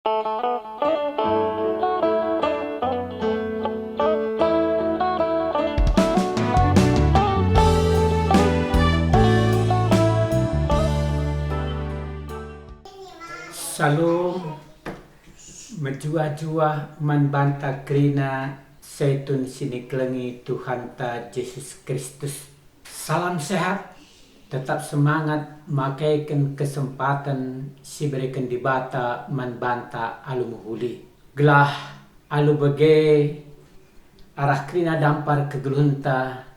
Salam menjua-jua manbanta krina Seitun sini kelengi Tuhan ta Yesus Kristus. Salam sehat, tetap semangat makaikan kesempatan si berikan di bata manbanta alu muhuli. Gelah alu bege arah krina dampar kegelunta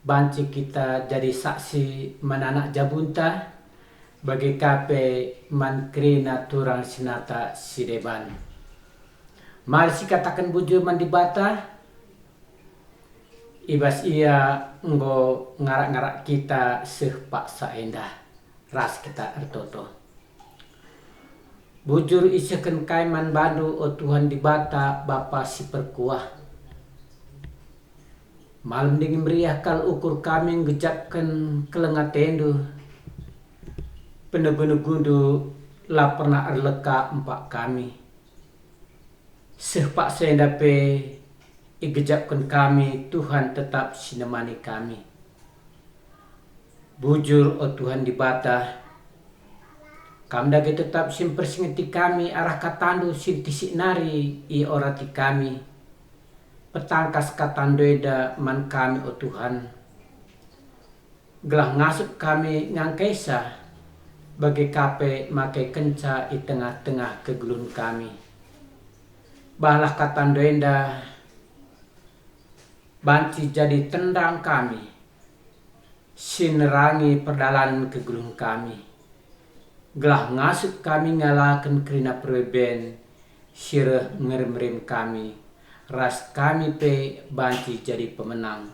banci kita jadi saksi mananak jabunta bagi kape man krina turang sinata sideban. Mari si katakan bujur man di bata ibas ia nggo ngarak-ngarak kita sehpak saendah ras kita ertoto. Bujur isakan kai man bandu o Tuhan di bata Bapa si perkuah. Malam dingin meriah kal ukur kami ngejapkan kelengatendu. Bener-bener gundu lah pernah erleka empat kami. Sehpak sendape igejapkan kami Tuhan tetap sinemani kami. Bujur o Tuhan di bata. Kami dagi tetap simpersingeti kami arah katandu sintisik nari i orati kami. Petangkas katandoeda man kami o Tuhan. Gelah ngasup kami ngangkesa. Bagi kape make kenca di tengah-tengah kegelun kami. Balah katandoenda banci jadi tendang kami. Sinerangi perdalan kegelun kami. Gelah ngasup kami ngalakan kerina perweben. Sireh ngerim-rim kami. Ras kami pe banci jadi pemenang.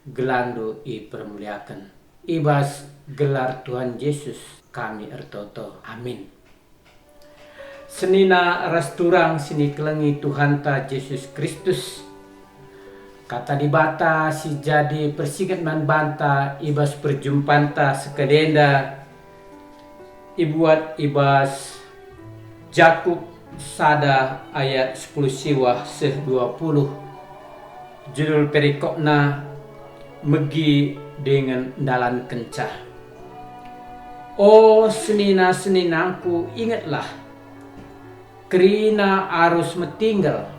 Gelando i permuliakan. Ibas gelar Tuhan Yesus kami ertoto. Amin. Senina ras turang sini kelengi Tuhan ta Yesus Kristus. Kata di bata si jadi persikat man banta ibas perjumpanta sekedenda. Ibuat ibas Jakub sada ayat 10 siwah seh 20. Judul perikopna megi dengan dalan kencah. Oh senina-seninangku, ingatlah, kerina arus metinggal,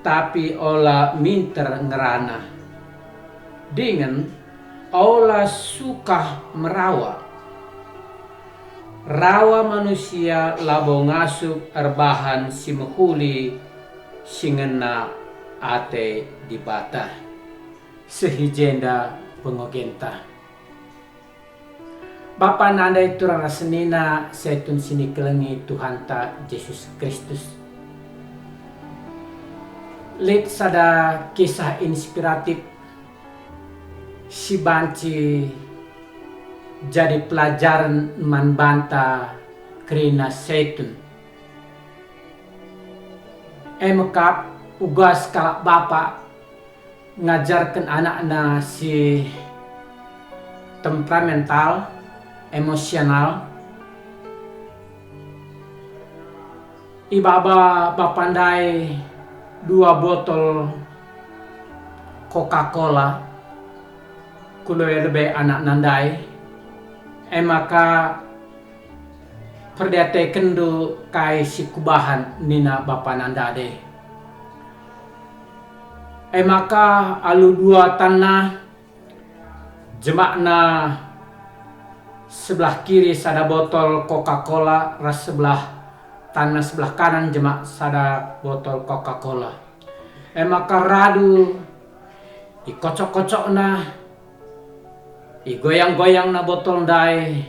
tapi ola minter ngerana. Dengan ola suka merawa. Rawa manusia labo ngasup erbahan si mehuli singena ate di bata. Sehijenda pengogenta. Bapa nandai turang senina Seitun sini kelengi Tuhan ta Yesus Kristus. Lid sada kisah inspiratif si banci jadi pelajaran man banta kerina Seitun. Emekap ugas kalak bapa ngajarkan anak-anak si temperamental, emosional. Ibaba bapandai 2 botol Coca-Cola kuloe lebe anak nandai. Maka perdiate kendu kai si kubahan nina bapa nandade. Maka alu 2 tanah jemakna sebelah kiri sada botol Coca-Cola, ras tanah sebelah kanan jemak sada botol Coca-Cola. Maka radu ikocok-kocok na, igoyang-goyang na botol ndai,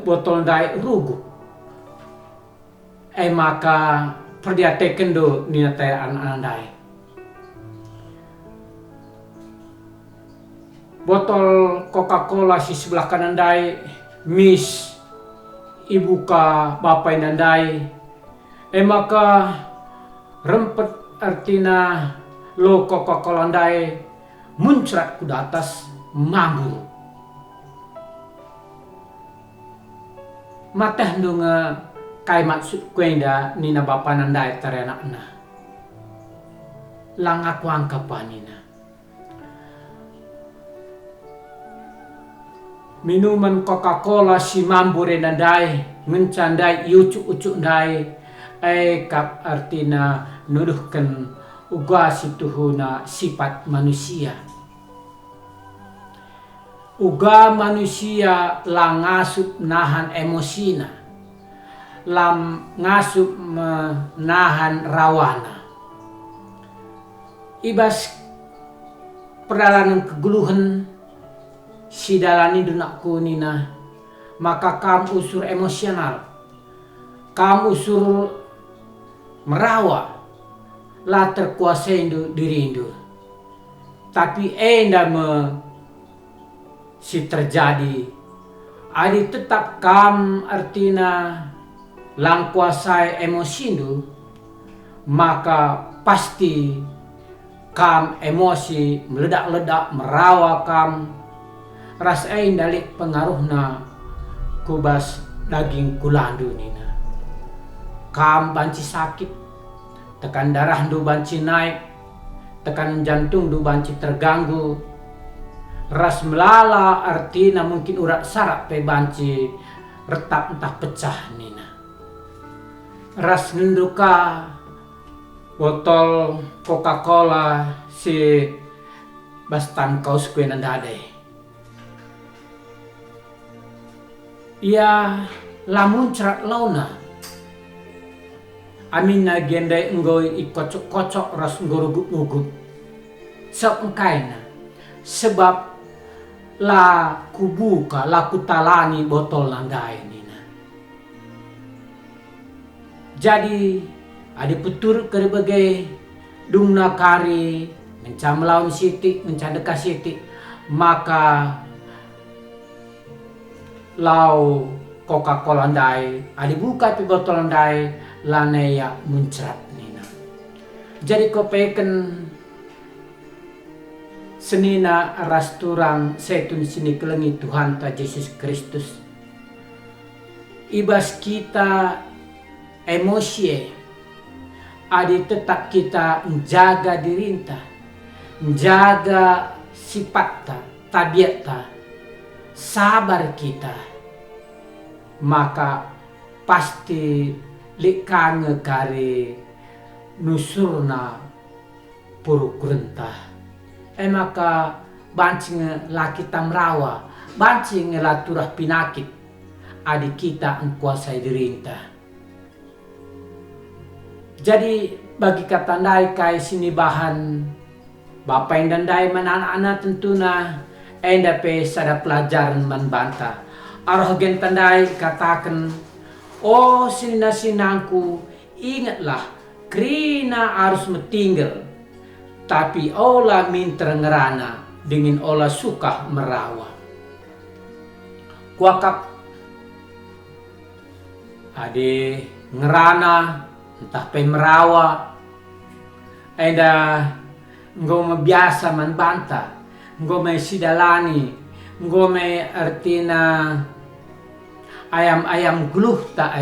botol ndai rugu. Maka perdiate kendo nina te anak ndai. Botol Coca-Cola si sebelah kanan dai mis ibuka bapai nandai. Maka rempet artina lo Coca-Cola ndai muncrat ku atas mambur. matah dunga kai maksud kuenda nina bapa nandai tarenakna lang aku angkapanina. Minuman Coca-Cola si mambure nandai mencandai ucuk-ucuk ndai kap artina nuduhkan uga situhuna sifat manusia. Uga manusia lang ngasup nahan emosina, lam ngasup menahan rawana. Ibas perjalanan keguluhan si dalani dunakku nina, maka kam usur emosional, kam usur merawa, lah terkuasai diri indu. Tapi enda si terjadi adi tetap kam artina lang kuasai emosi indu, maka pasti kam emosi meledak-ledak merawa kam rasain dalik pengaruhna kubas daging kulandu nina. Kam banci sakit, tekan darah du banci naik, tekan jantung du banci terganggu, ras melala artina mungkin urat sarap pe banci retak entah pecah nina. Ras ngenduka botol Coca-Cola si bastan kaus kue nandade. Ia lamun cerat launa amin na gendai ngoi ikocok-kocok ras ngorugup-ngugup sok engkaina sebab la kubuka la kutalani botol nandai nina. Jadi ada putur kerbagai dungna kari mencam laun siti mencandeka siti, maka lau Coca-Cola ndai ada buka pi botol ndai laneya muncrat nina. Jadi ko peken senina rasturang setun sini kelengi Tuhan ta Yesus Kristus. Ibas kita emosi adi tetap kita menjaga dirinta, menjaga sifatta, tabiatta, sabar kita, maka pasti likange kari nusurna puruk rentah. Maka bancing la kita merawa, bancing la turah pinakit, adi kita engkuasai dirinta. Jadi bagi katandai kai sini bahan Bapak yang dandai anak-anak tentuna enda pe sada pelajaran membantah. Arah gen tandai katakan, oh sinangku ingatlah krina harus metinggal, tapi olah minter ngerana dengan olah suka merawa. Kuakap ade ngerana entah pe merawa enda ngome biasa man banta ngome sidalani ngome artina ayam gluh ta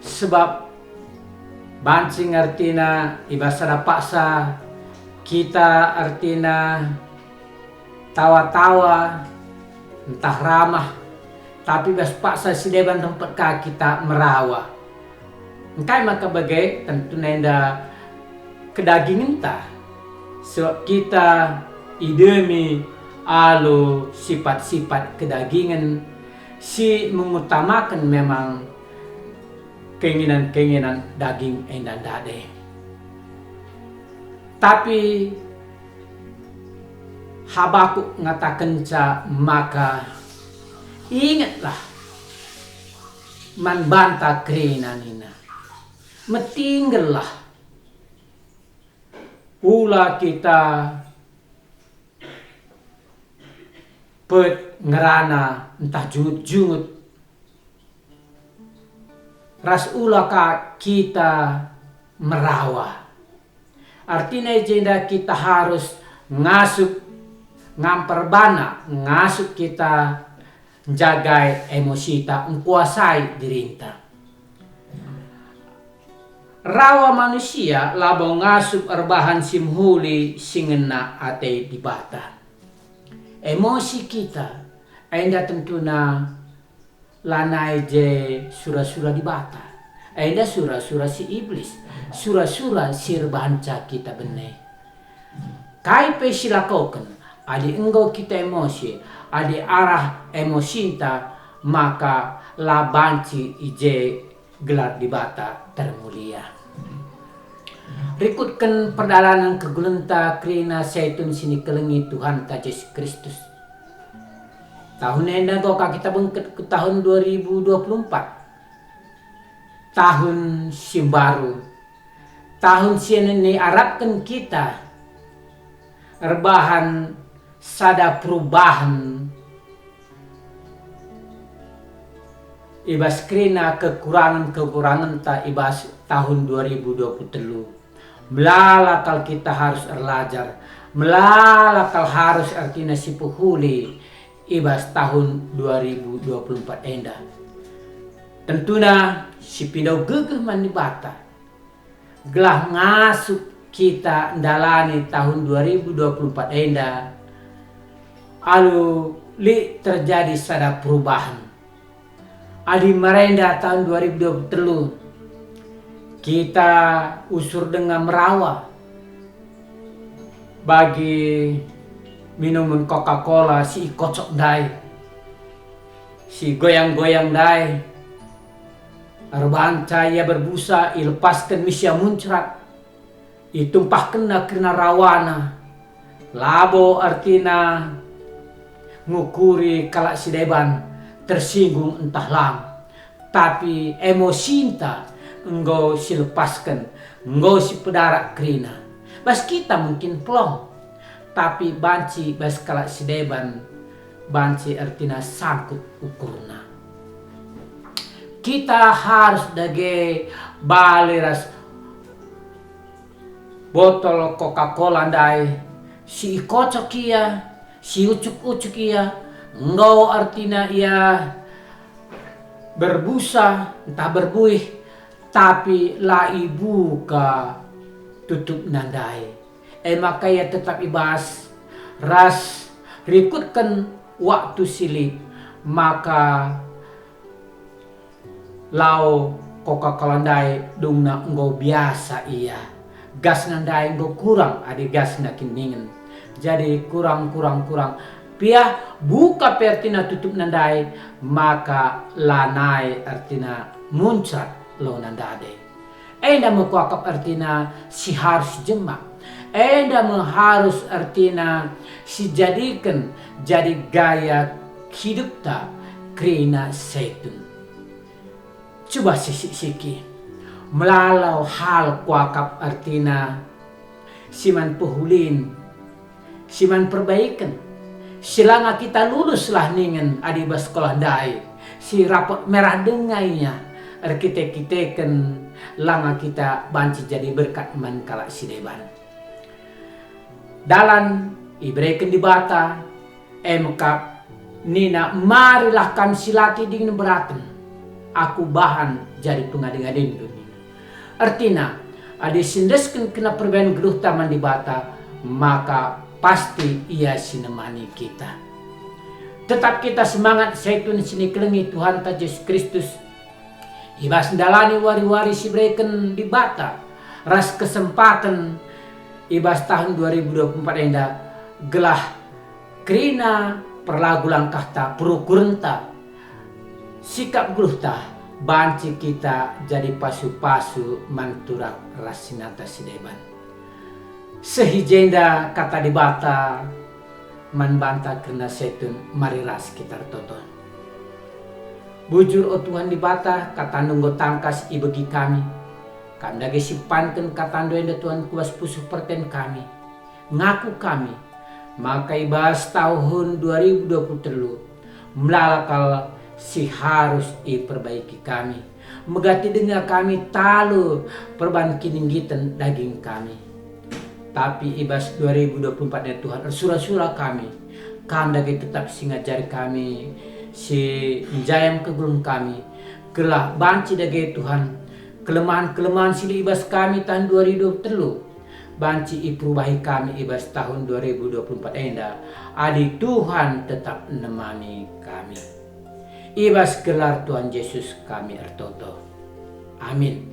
sebab bancing artina ibasara paksa kita artina tawa-tawa entah ramah, tapi bas paksa si deban tempat kita merawa. Engkai maka bagai tentu nenda kedagingan ta. So kita idemi alo sifat-sifat kedagingan si mengutamakan memang keinginan-keinginan daging endan dade. Tapi Habakuk ngatakan maka ingatlah man banta krina nina. Metinggallah ula kita pet ngerana entah jungut ras ula ka kita merawa. Artinya jenda kita harus ngasup ngamperbana ngasup kita jagai emosi ta, kuasai dirinta. Rawa manusia labo ngasup erbahan simhuli singena ate dibata. Emosi kita enda tentuna lanai je sura-sura dibata. Enda sura-sura si iblis, sura-sura si rebanca kita bene. Kai pe silakoken, adi enggo kita emosi, adi arah emosinta, maka labanci ije gelar dibata termulia. Rikutkan perjalanan kegulenta krina seitun sini kelengi Tuhan ta Yesus Kristus. Tahun enda goka kita bengket ke tahun 2024. Tahun si baru. Tahun si ini harapkan kita rebahan sada perubahan ibas krina kekurangan ta ibas tahun 2023. Melalakal kita harus erlajar, melalakal harus artinya si puhuli ibas tahun 2024 enda. Tentunya si pindau gegeh manibata gelah ngasuk kita ndalani tahun 2024 enda alu li terjadi sada perubahan. Adi merenda tahun 2023 kita usur dengan merawa bagi minuman Coca-Cola si kocok dai, si goyang-goyang dai, arbanca ia berbusa ilepaskan misia muncrat, itumpahkan kena rawana, labo artina ngukuri kalak sideban tersinggung entah lam, tapi emosinta engkau silepaskan, engkau si pedarak krina. Bas kita mungkin plong, tapi banci bas kalak sideban, banci artina sangkut ukurna. Kita harus dage baliras botol Coca-Cola ndai, si kocok ia, si ucuk-ucuk ia, engkau artina ia berbusa, entah berbuih, tapi la ibu ka tutup nandai. Maka ia tetap ibas ras rikutkan waktu silip, maka lau Coca-Cola ndai dungna engkau biasa ia. Gas nandai engkau kurang, adi gas nakiningen. Jadi kurang. Pia buka pertina tutup nandai, maka lanai artina muncrat lo nandade. Enda mekuakap artina si harus jemak. Enda harus artina si jadikan jadi gaya hidup ta krina seitun. Coba siki melalau hal kuakap artina siman puhulin, siman perbaikan. Silanga kita luluslah ningen adiba sekolah dai, si rapot merah dengainya. Kita langa kita banci jadi berkat man kalak sideban. Dalan ibrekan dibata emkap nina marilah kan silaki dingin beraten. Aku bahan jadi pengadeng-adeng dunia. Artina adi sindeskan kena perbaikan geluh taman dibata, maka pasti ia sinemani kita. Tetap kita semangat seitun sini kelengi Tuhan ta Yesus Kristus. Ibas ndalani wari-wari si breken di bata. Ras kesempatan ibas tahun 2024 enda gelah krina perlagu langkah ta perukurenta sikap guluh ta banci kita jadi pasu-pasu manturak rasinata sideban. Sehijenda kata di bata man banta kena setun mari ras kita toton. Bujur o Tuhan di bata kata nunggu tangkas ibegi kami. Kami dage sipankan kata enda Tuhan kuas pusuh perten kami. Ngaku kami. Maka ibas tahun 2023 melalakal si harus diperbaiki kami. Megati dengan kami talu perban kininggitan daging kami. Tapi ibas 2024 ya Tuhan surah-surah kami. Kami dage tetap singajari kami si menjayam kegulung kami, kelah banci dage Tuhan, kelemahan-kelemahan sili ibas kami tahun 2023, banci iperubahi kami ibas tahun 2024 enda, adi Tuhan tetap nemani kami. Ibas gelar Tuhan Yesus kami ertoto. Amin.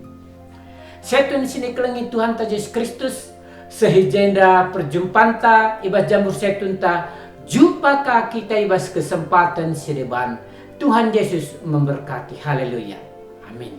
Setun sini kelengi Tuhan ta Yesus Kristus, sehijenda perjumpaan ta ibas jamur setun ta, jumpa ka kita ibas kesempatan sedeban. Tuhan Yesus memberkati. Haleluya. Amin.